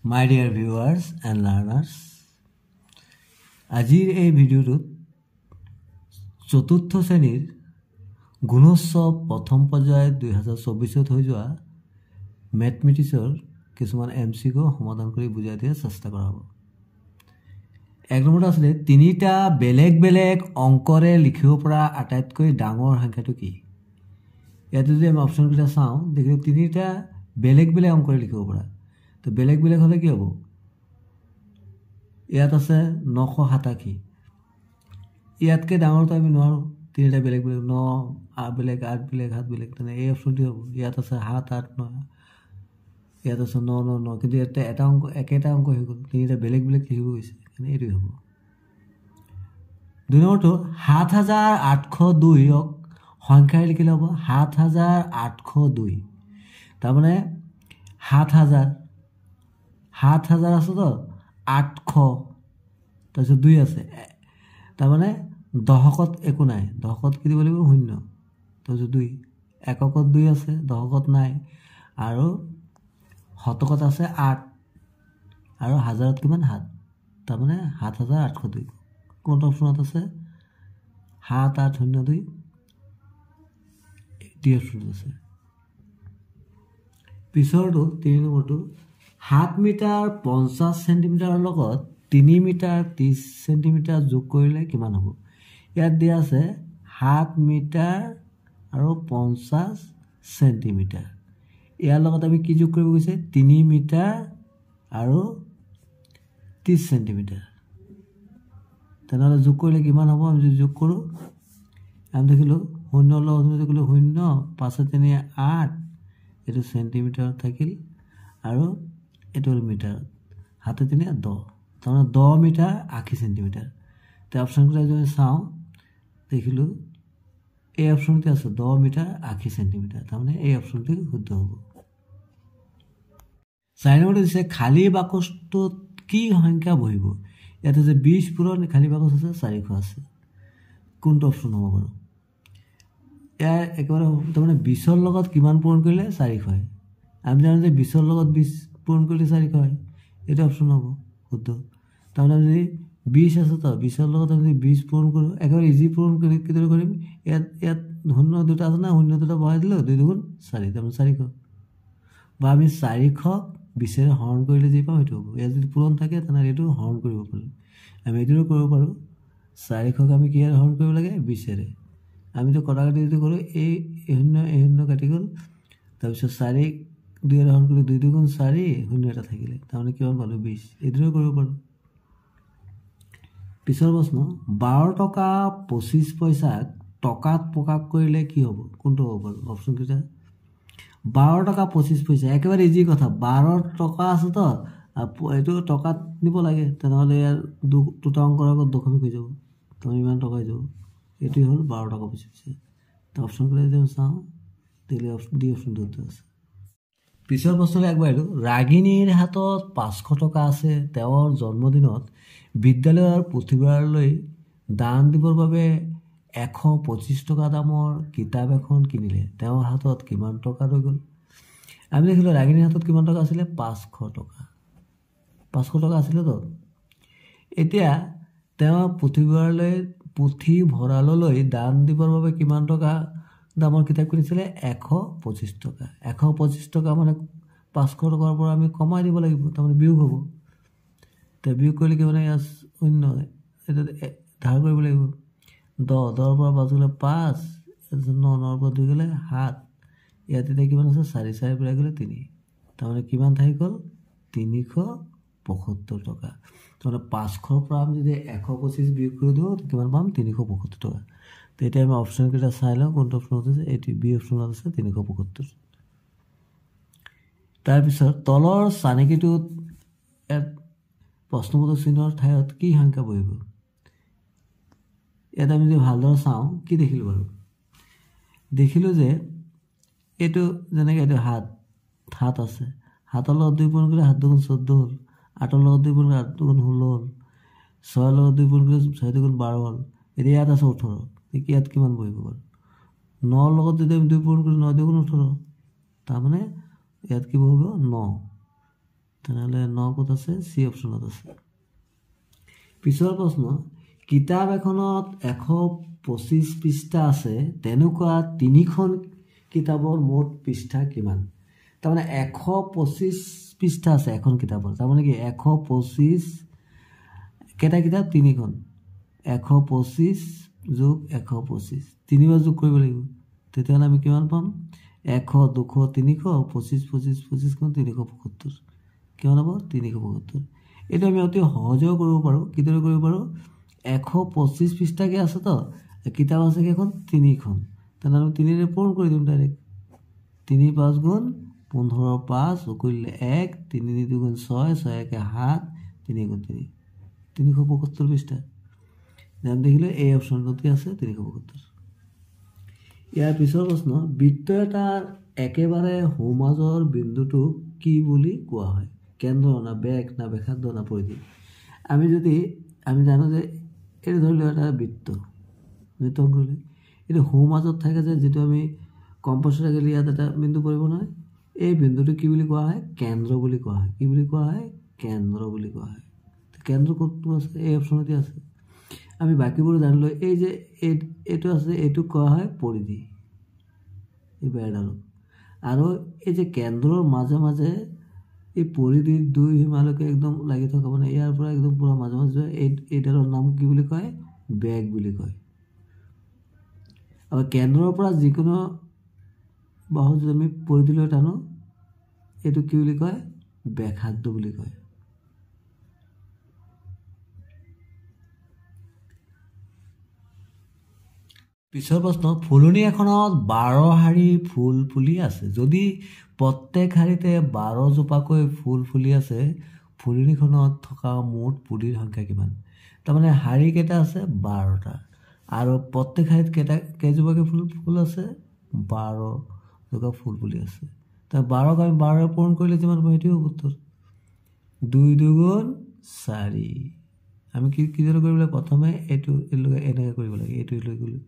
My dear viewers and learners, আজিৰ এই ভিডিঅ'টোত চতুৰ্থ শ্ৰেণীৰ গুণোৎসৱ প্ৰথম পৰ্যায়ত 2024ত হৈ যোৱা মেথমেটিক্সৰ কিছুমান MCQ সমাধান কৰি বুজাই দিয়াৰ চেষ্টা কৰা হ'ব। এক নম্বৰটো আছিলে তিনিটা বেলেগ বেলেগ অংকৰে লিখিব পৰা আটাইতকৈ ডাঙৰ সংখ্যাটো কি? ইয়াতে যদি আমি অপশ্যনকেইটা চাওঁ দেখিলে তিনিটা বেলেগ বেলেগ অংকৰে লিখিব পৰা। তো বেলেগ বেলেগ হ'লে কি হ'ব? ইয়াত আছে 987। ইয়াতকৈ ডাঙৰটো আমি নোৱাৰোঁ, তিনিটা বেলেগ বেলেগ 9 বেলেগ 8 বেলেগ 7 বেলেগ তেনে এই অপশ্যনটো হ'ব। ইয়াত আছে 7 8 9, ইয়াত আছে 9 9 9, কিন্তু ইয়াতে এটা অংক একেটা অংক হৈ গ'ল, তিনিটা বেলেগ বেলেগ লিখিব গৈছে, সেইকাৰণে এইটোৱে হ'ব। দুই নম্বৰটো 7802ক সংখ্যাৰে লিখিলে হ'ব 7802। তাৰমানে 7000 আছে তো 800, তাৰপিছত 2 আছে, তাৰমানে দশকত একো নাই, দশকত কি দিব লাগিব? 0, তাৰপিছত 2, এককত 2 আছে, দশকত নাই, আৰু শতকত আছে 8, আৰু হাজাৰত কিমান? 7, তাৰমানে 7802। কোনটো অপশ্যনত আছে? 7802 ডি অপশ্যনত আছে। পিছৰটো 3 নম্বৰটো 7 মিটাৰ 50 চেণ্টিমিটাৰৰ লগত 3 মিটাৰ 30 চেণ্টিমিটাৰ যোগ কৰিলে কিমান হ'ব? ইয়াত দিয়া আছে 7 মিটাৰ আৰু 50 চেণ্টিমিটাৰ। ইয়াৰ লগত আমি কি যোগ কৰিব গৈছে? 3 মিটাৰ আৰু 30 চেণ্টিমিটাৰ। তেনেহ'লে যোগ কৰিলে কিমান হ'ব? আমি যদি যোগ কৰোঁ, আমি দেখিলোঁ 0 লগত 0 দেখিলোঁ 0, 5 3 8, এইটো চেণ্টিমিটাৰত থাকিল, আৰু এইটো হ'ল মিটাৰত, 7 3 10, তাৰমানে 10 মিটাৰ 80 চেণ্টিমিটাৰ। এতিয়া অপশ্যনকেইটা যদি চাওঁ দেখিলোঁ এই অপশ্যনটো আছে 10 মিটাৰ 80 চেণ্টিমিটাৰ, তাৰমানে এই অপশ্যনটো শুদ্ধ হ'ব। 4 নম্বৰটো দিছে খালী বাকচটোত কি সংখ্যা বহিব? ইয়াত আছে 20 পূৰণ খালী বাকচ আছে 400 আছে। কোনটো অপশ্যন হ'ব বাৰু? ইয়াৰ একেবাৰে তাৰমানে 20ৰ লগত কিমান পূৰণ কৰিলে 400 হয়। আমি জানো যে 20ৰ লগত 20 পূৰণ কৰিলে 400 হয়, এইটো অপশ্যন হ'ব শুদ্ধ। তাৰমানে আমি যদি 20 আছে তো 20ৰ লগত আমি যদি 20 পূৰণ কৰোঁ, একেবাৰে ইজি পূৰণ কৰি কিদৰে কৰিম? ইয়াত 0 দুটা আছে না, 0 দুটা বহাই দিলোঁ, 2 2 4, তাৰমানে 400। বা আমি 400ক 20ৰে হৰণ কৰিলে যি পাওঁ সেইটো হ'ব। ইয়াত যদি পূৰণ থাকে তেনেহ'লে এইটো হৰণ কৰিব পাৰিম। আমি এইটোও কৰিব পাৰোঁ, 400ক আমি কিহেৰে হৰণ কৰিব লাগে? 20ৰে। আমিতো কটাকটি যদি কৰোঁ, এই 0 কাটি গ'ল, তাৰপিছত 4 2ৰে হৰণ কৰি 2 2 4, 0 এটা থাকিলে, তাৰমানে কিমান পালোঁ? 20। এইটোও কৰিব পাৰোঁ। পিছৰ প্ৰশ্ন 12 টকা 25 পইচাক টকাত প্ৰকাশ কৰিলে কি হ'ব? কোনটো হ'ব বাৰু অপশ্যনকেইটা? 12 টকা 25 পইচা একেবাৰে ইজি কথা। 12 টকা আছে তো এইটো টকাত নিব লাগে, তেনেহ'লে ইয়াৰ দুটা অংকৰ আগত দশমিক হৈ যাব, তাৰমানে ইমান টকা হৈ যাব। এইটোৱে হ'ল 12 টকা 25 পইচা। তো অপশ্যনকেইটা যদি চাওঁ তেতিয়াহ'লে ডি অপশ্যনটো আছে। পিছৰ প্ৰশ্নলৈ আগবাঢ়িলোঁ। ৰাগিনীৰ হাতত 500 টকা আছে। তেওঁৰ জন্মদিনত বিদ্যালয়ৰ পুথিভঁৰাললৈ দান দিবৰ বাবে 125 টকা দামৰ কিতাপ এখন কিনিলে। তেওঁৰ হাতত কিমান টকা ৰৈ গ'ল? আমি দেখিলোঁ ৰাগিনীৰ হাতত কিমান টকা আছিলে? 500 টকা। 500 টকা আছিলে তো। এতিয়া তেওঁ পুথিভঁৰাললৈ দান দিবৰ বাবে কিমান টকা দামৰ কিতাপ কিনিছিলে? 125 টকা। 125 টকা মানে 500 টকাৰ পৰা আমি কমাই দিব লাগিব, তাৰমানে বিয়োগ হ'ব। এতিয়া বিয়োগ কৰিলে কি মানে ইয়াত 0, এইটো ধাৰ কৰিব লাগিব। 10 পৰা 5 গ'লে 5, 9 পৰা 2 গ'লে 7, ইয়াত এতিয়া কিমান আছে? 4 4 পৰা গ'লে 3, তাৰমানে কিমান থাকি গ'ল? 375 টকা। তাৰমানে 500ৰ পৰা আমি যদি 125 বিয়োগ কৰি দিওঁ কিমান পাম? 375 টকা। তো এতিয়া আমি অপশ্যনকেইটা চাই লওঁ কোনটো অপশ্যনত আছে। এইটো বি অপশ্যনত আছে 375। তাৰপিছত তলৰ চানেকিটোত প্ৰশ্নবোধক চিহ্নৰ ঠাইত কি সংখ্যা বহিব? ইয়াত আমি যদি ভালদৰে চাওঁ কি দেখিলোঁ বাৰু? দেখিলোঁ যে এইটো যেনেকৈ এইটো 7 আছে, 7ৰ লগত 2 পূৰণ কৰিলে 7 2 14 হ'ল, 8ৰ লগত 2 পূৰণ কৰিলে 8 2 16 হ'ল, 6ৰ লগত 2 পূৰণ কৰিলে 6 2 12 হ'ল। এতিয়া ইয়াত আছে 18, ইয়াত কিমান বহিব বাৰু? 9ৰ লগত যদি আমি 2 পূৰণ কৰোঁ 9 2 18, তাৰমানে ইয়াত কি বহিব? 9। তেনেহ'লে 9 ক'ত আছে? চি অপশ্যনত আছে। পিছৰ প্ৰশ্ন, কিতাপ এখনত 125 পৃষ্ঠা আছে, তেনেকুৱা 3খন কিতাপৰ মুঠ পৃষ্ঠা কিমান? তাৰমানে 125 পৃষ্ঠা আছে এখন কিতাপৰ, তাৰমানে কি 125 কেইটা কিতাপ? 3খন। 125 যোগ 125 তিনিবাৰ যোগ কৰিব লাগিব, তেতিয়াহ'লে আমি কিমান পাম? 100, 200, 300, 25, 25, 25 গুণ 375 কিমান হ'ব? 375। এইটো আমি অতি সহজেও কৰিব পাৰোঁ। কিদৰে কৰিব পাৰোঁ? 125 পৃষ্ঠাকৈ আছে তো, কিতাপ আছে কেইখন? 3খন। তেনেহ'লে আমি 3ৰে পূৰণ কৰি দিম ডাইৰেক্ট। 3 5 গুণ 15, 5 কৰিলে 1, 3 2 গুণ 6, 6 1 7, 3 গুণ 3, 375 পৃষ্ঠা। আমি দেখিলে এই অপশ্যনটোতে আছে 375। ইয়াৰ পিছৰ প্ৰশ্ন, বৃত্ত এটাৰ একেবাৰে সোঁমাজৰ বিন্দুটোক কি বুলি কোৱা হয়? কেন্দ্ৰ না বেগ না ব্যাসাৰ্ধ না পৰিধি? আমি জানো যে এইটো ধৰি লওঁ এটা বৃত্ত কৰিলে এইটো সোঁমাজত থাকে যে, যিটো আমি কম্পাছত গ'লে ইয়াত এটা বিন্দু পৰিব নহয়, এই বিন্দুটো কি বুলি কোৱা হয়? কেন্দ্ৰ বুলি কোৱা হয়। কি বুলি কোৱা হয়? কেন্দ্ৰ বুলি কোৱা হয়। কেন্দ্ৰ ক'তো আছে? এই অপশ্যনতে আছে। আমি বাকীবোৰ জানিলোঁ। এই যে এইটো আছে, এইটোক কোৱা হয় পৰিধি, এই বেৰডালক। আৰু এই যে কেন্দ্ৰৰ মাজে মাজে এই পৰিধিৰ 2 সীমালৈকে একদম লাগি থকা, মানে ইয়াৰ পৰা একদম পুৰা মাজে মাজে এইডালৰ নাম কি বুলি কয়? বেগ বুলি কয়। আৰু কেন্দ্ৰৰ পৰা যিকোনো বাহু যদি আমি পৰিধিলৈ টানো, এইটো কি বুলি কয়? ব্যাসাৰ্ধ বুলি কয়। পিছৰ প্ৰশ্ন, ফুলনি এখনত 12 শাৰী ফুল ফুলি আছে। যদি প্ৰত্যেক শাৰীতে 12 জোপাকৈ ফুল ফুলি আছে, ফুলনিখনত থকা মুঠ পুলিৰ সংখ্যা কিমান? তাৰমানে শাৰী কেইটা আছে? 12টা। আৰু প্ৰত্যেক শাৰীত কেইজোপাকৈ ফুল আছে? 12 জোপা ফুল ফুলি আছে। তাৰ 12ক আমি 12ৰে পূৰণ কৰিলে যিমান পাম সেইটোৱে উত্তৰ। 2 2 গুণ 4। আমি কিদৰে কৰিব লাগে? প্ৰথমে এইটো এনেকৈ কৰিব লাগে, এইটো লৈ গ'লোঁ,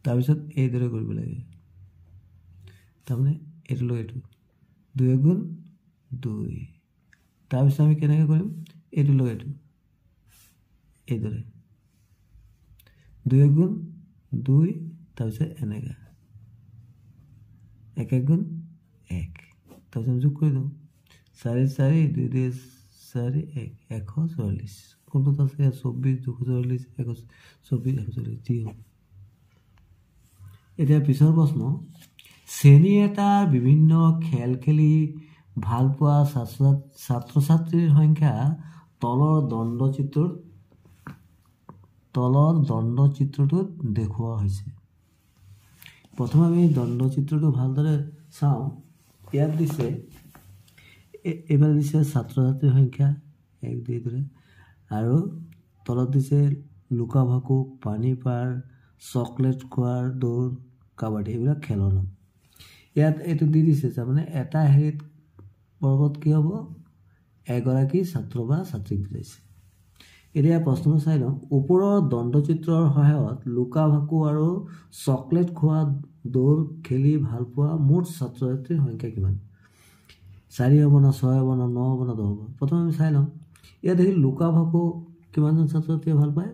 তাৰপিছত এইদৰে কৰিব লাগে। তাৰমানে এইটো লৈ এইটো 2 গুণ 2। তাৰপিছত আমি কেনেকৈ কৰিম? এইটো লৈ এইটো এইদৰে 2 গুণ 2, তাৰপিছত এনেকৈ 1 1 গুণ 1, তাৰপিছত আমি যোগ কৰি দিওঁ 4 4 2 2 4 1 144। কোনটোত আছে? 24 244 124 140 যি হ'ব। এতিয়া পিছৰ প্ৰশ্ন, শ্ৰেণী এটাৰ বিভিন্ন খেল খেলি ভাল পোৱা ছাত্ৰ ছাত্ৰীৰ সংখ্যা তলৰ দণ্ডচিত্ৰটোত দেখুওৱা হৈছে। প্ৰথমে আমি দণ্ডচিত্ৰটো ভালদৰে চাওঁ। ইয়াত দিছে, এইবাৰ দিছে ছাত্ৰ ছাত্ৰীৰ সংখ্যা 1 2 3, আৰু তলত দিছে লুকা ভাকু, পানী পাৰ, চকলেট খোৱাৰ দৌৰ, কাবাডী, এইবিলাক খেলৰ নাম। ইয়াত এইটো দি দিছে, তাৰমানে এটা হেৰিত বৰ্গত কি হ'ব? এগৰাকী ছাত্ৰ বা ছাত্ৰীক বুজাইছে। এতিয়া প্ৰশ্নটো চাই লওঁ। ওপৰৰ দণ্ডচিত্ৰৰ সহায়ত লুকা ভাকু আৰু চকলেট খোৱা দৌৰ খেলি ভাল পোৱা মুঠ ছাত্ৰ ছাত্ৰীৰ সংখ্যা কিমান? 4 হ'ব না 6 হ'ব না 9 হ'ব না 10 হ'ব? প্ৰথমে আমি চাই লওঁ। ইয়াত দেখি লুকা ভাকু কিমানজন ছাত্ৰ ছাত্ৰীয়ে ভাল পায়?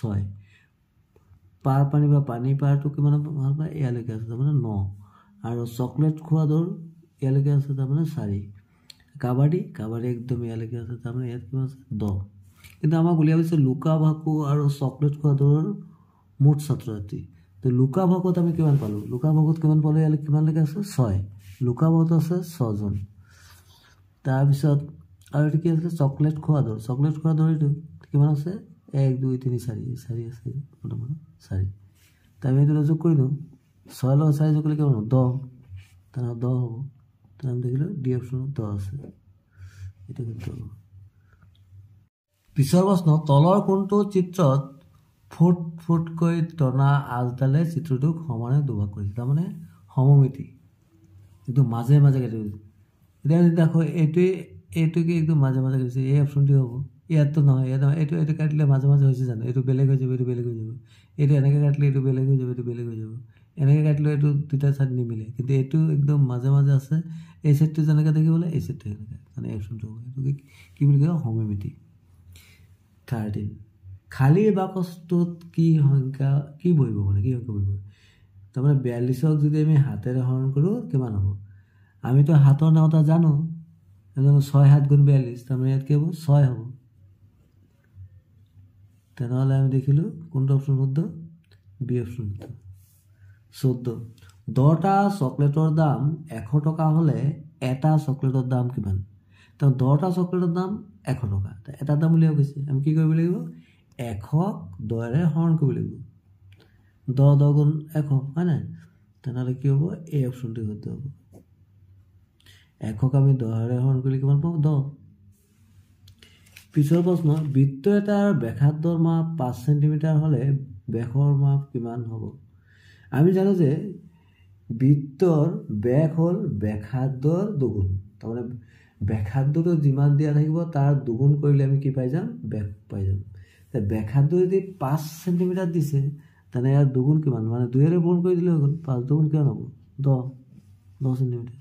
6। পানী বা পানী পাৰটো কিমান ভাল পায়? ইয়ালৈকে আছে, তাৰমানে 9। আৰু চকলেট খোৱা দৌৰ ইয়ালৈকে আছে, তাৰমানে 4। কাবাডী একদম ইয়ালৈকে আছে, তাৰমানে ইয়াত কিমান আছে? 10। কিন্তু আমাক উলিয়াব দিছে লুকা ভাকু আৰু চকলেট খোৱা দৌৰৰ মুঠ ছাত্ৰ ছাত্ৰী। তো লুকা ভাকুত আমি কিমান পালোঁ? লুকা ভাকুত কিমান পালোঁ? ইয়ালৈকে কিমানলৈকে আছে? 6। লুকা ভাকুত আছে 6জন। তাৰপিছত আৰু এইটো কি আছে? চকলেট খোৱা দৌৰ এইটো কিমান আছে? 1 2 3 4 আছে, 4। তাৰ আমি এইটো যোগ কৰি দিওঁ, 6 লগত 4 যোগ কৰিলে কিমান হ'ব? 10। তেনেহ'লে 10 হ'ব। তাৰ আমি দেখিলোঁ ডি অপশ্যনত 10 আছে। এইটো কিন্তু পিছৰ প্ৰশ্ন, তলৰ কোনটো চিত্ৰত ফুট ফুটকৈ টনা আঁচডালে চিত্ৰটোক সমানে দুভাগ কৰিছে? তাৰমানে সমমিতি, একদম মাজে মাজে কাটি দিছে। এতিয়া দেখো এইটোকে একদম মাজে মাজে কাটিছে, এই অপশ্যনটো হ'ব। ইয়াততো নহয়, এইটো কাটিলে মাজে মাজে হৈছে জানো? এইটো বেলেগ হৈ যাব, এইটো বেলেগ হৈ যাব। এইটো এনেকৈ কাটিলে এইটো বেলেগ হৈ যাব, এইটো বেলেগ হৈ যাব। এনেকৈ কাটিলেও এইটো দুটা ছাইড নিমিলে, কিন্তু এইটো একদম মাজে মাজে আছে। এই ছাইডটো যেনেকৈ দেখিবলৈ, এই ছাইডটো সেনেকৈ, মানে এই অপশ্যনটো হ'ব। এইটো কি বুলি কয়? হোমিওমিতি। 13 খালী বাকচটোত কি সংখ্যা কি বহিব, মানে কি সংখ্যা বহিব? তাৰমানে 42ক যদি আমি হাতেৰে হৰণ কৰোঁ কিমান হ'ব? আমিতো হাতৰ নাওতা জানো, 6 7 গুণ 42, তাৰমানে ইয়াত কি হ'ব? 6 হ'ব। তেনেহ'লে আমি দেখিলোঁ কোনটো অপশ্যন শুদ্ধ? বি অপশ্যন শুদ্ধ। 14 10টা চকলেটৰ দাম 100 টকা হ'লে এটা চকলেটৰ দাম কিমান? তো 10টা চকলেটৰ দাম 100 টকা, এটা দাম উলিয়াব গৈছে। আমি কি কৰিব লাগিব? 100ক 10ৰে হৰণ কৰিব লাগিব। 10 10 গুণ 100, হয় নাই? তেনেহ'লে কি হ'ব? এই অপশ্যনটো শুদ্ধ হ'ব। 100ক আমি 10ৰে হৰণ কৰিলে কিমান পাওঁ? 10। পিছৰ প্ৰশ্ন, বৃত্ত এটাৰ ব্যাসাৰ্ধৰ মাপ 5 চেণ্টিমিটাৰ হ'লে ব্যাসৰ মাপ কিমান হ'ব? আমি জানো যে বৃত্তৰ ব্যাস হ'ল ব্যাসাৰ্ধৰ দুগুণ, তাৰমানে ব্যাসাৰ্ধটো যিমান দিয়া থাকিব তাৰ দুগুণ কৰিলে আমি কি পাই যাম? ব্যাস পাই যাম। ব্যাসাৰ্ধ যদি 5 চেণ্টিমিটাৰ দিছে, তেনে ইয়াৰ দুগুণ কিমান? মানে 2ৰে পূৰণ কৰি দিলে হৈ গ'ল। 5 দুগুণ কিমান হ'ব? 10 চেণ্টিমিটাৰ।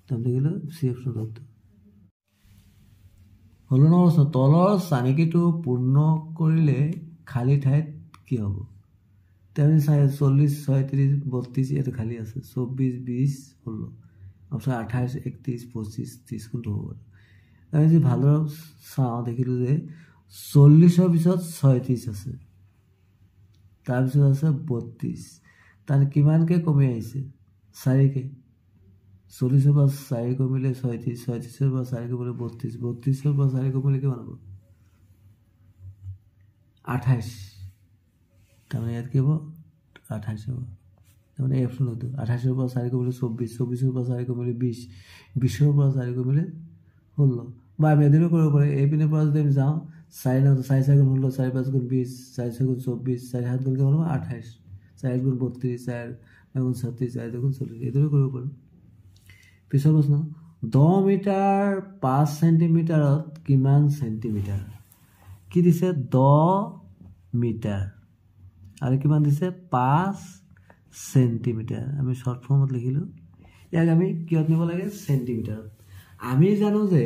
তেনে দেখিলোঁ চি অপশ্যন শুদ্ধ। 16 নম্বৰ প্ৰশ্ন, তলৰ চানেকিটো পূৰ্ণ কৰিলে খালী ঠাইত কি হ'ব? তেনে 40 36 32 এইটো খালী আছে। 24 20 16 অপশ্যন 28 31 25 30 কোনটো হ'ব? আমি যদি ভালদৰে চাওঁ দেখিলোঁ যে 40ৰ পিছত 36 আছে, তাৰপিছত আছে 32, তাৰ কিমানকৈ কমি আহিছে? 4কৈ। 40ৰ পৰা 4 কমিলে 36, 36ৰ পৰা 4 কমিলে 32, 32ৰ পৰা 4 কমিলে কিমান হ'ব? 28। তাৰমানে ইয়াত কি হ'ব? 28 হ'ব। তাৰমানে এই অপশ্যন শুদ্ধ। 28ৰ পৰা 4 কমিলে 24, 24ৰ পৰা 4 কমিলে 20, 20ৰ পৰা 4 কমিলে 16। বা আমি এদিনো কৰিব পাৰোঁ। এইপিনৰ পৰা যদি আমি যাওঁ, 4 9 4 4 গুণ 16, 4 5 গুণ 20, 4 6 গুণ 24, 4 7 গুণ কিমান হ'ব? 28, 4 গুণ 32, 4 9 গুণ 36, 4 2 গুণ 40। এইদৰে কৰিব পাৰোঁ। পিছৰ প্ৰশ্ন, 10 মিটাৰ 5 চেণ্টিমিটাৰত কিমান চেণ্টিমিটাৰ? কি দিছে? 10 মিটাৰ আৰু কিমান দিছে? 5 চেণ্টিমিটাৰ। আমি শ্বৰ্ট ফৰ্মত লিখিলোঁ। ইয়াক আমি কিহত নিব লাগে? চেণ্টিমিটাৰত। আমি জানো যে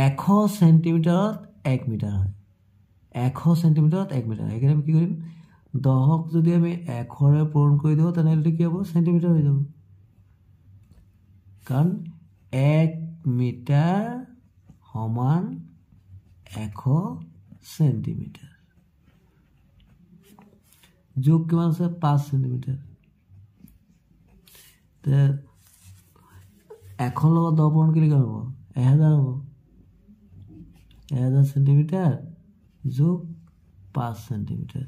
100 চেণ্টিমিটাৰত 1 মিটাৰ হয়। 100 চেণ্টিমিটাৰত 1 মিটাৰ। সেইকাৰণে আমি কি কৰিম? 10ক যদি আমি 100ৰে পূৰণ কৰি দিওঁ, তেনেহ'লে কি হ'ব? চেণ্টিমিটাৰ হৈ যাব। কাৰণ 1 মিটাৰ সমান 100 চেণ্টিমিটাৰ। যোগ কিমান আছে? 5 চেণ্টিমিটাৰ। 100 লগত 10 পূৰণ কৰিলে কিমান হ'ব? 1000 হ'ব। 1000 চেণ্টিমিটাৰ যোগ 5 চেণ্টিমিটাৰ।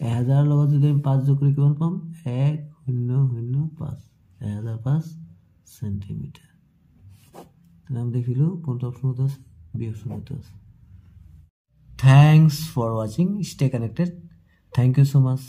1000 লগত যদি আমি 5 যোগ কৰি কিমান পাম? 1005, 1005 চেণ্টিমিটাৰ। তেনে আমি দেখিলোঁ কোনটো অপশ্যন আছে? বি অপশ্যন আছে। Thanks for watching. Stay connected. Thank you so much.